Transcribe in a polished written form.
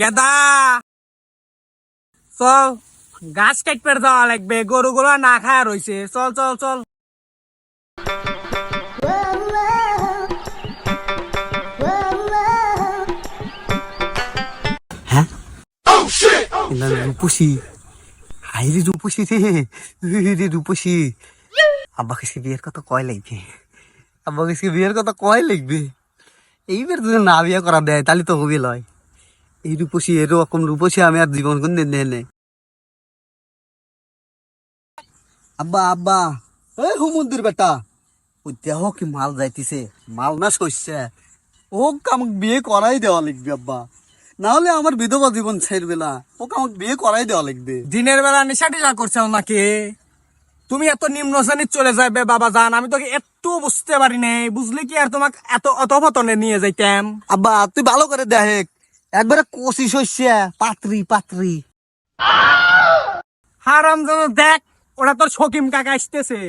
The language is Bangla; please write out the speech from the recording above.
গেদা চল গাছ কাটপে যাওয়া লাগবে, গরুগুলো না খায় রইছে। চল চল চল। হ্যাঁ রূপসী, হাইরে রূপসী রে রূপসী। আব্বা কাছে বিয়ের কথা কয় লাগবে, আব্বা কাছে বিয়ের কথা কয় লাগবে। এইবার যদি না বিয়ে করা দেয় তাহলে তো হবি লয়। এই রূপসী এরকম রূপসী আমি আর জীবন কোন দিন দেয় নাই। আব্বা আব্বা ওই হুমন্দির বেটা, ওই দেহ কি মাল যাইতেছে, মাল না শস্যে। ওকে আমাকে বিয়ে করাই দেওয়া লাগবে আব্বা, না হলে আমার বিধবা জীবন ছেড়বে না। ওকে আমাকে বিয়ে করাই দেওয়া লাগবে। দিনের বেলা নিশা টিশা করছে নাকি? তুমি এত নিম্ন শ্রেণীর চলে যাবে বাবা জান, আমি তোকে একটু বুঝতে পারি নাই। বুঝলে কি আর তোমাকে এত অতপতনে নিয়ে যাইতাম? আব্বা তুই ভালো করে দেখ, একবারে কষি শস্যে পাত্রি পাত্রি। হারাম যেন দেখ, ওরা তোর শকিম কাকা আসতেছে।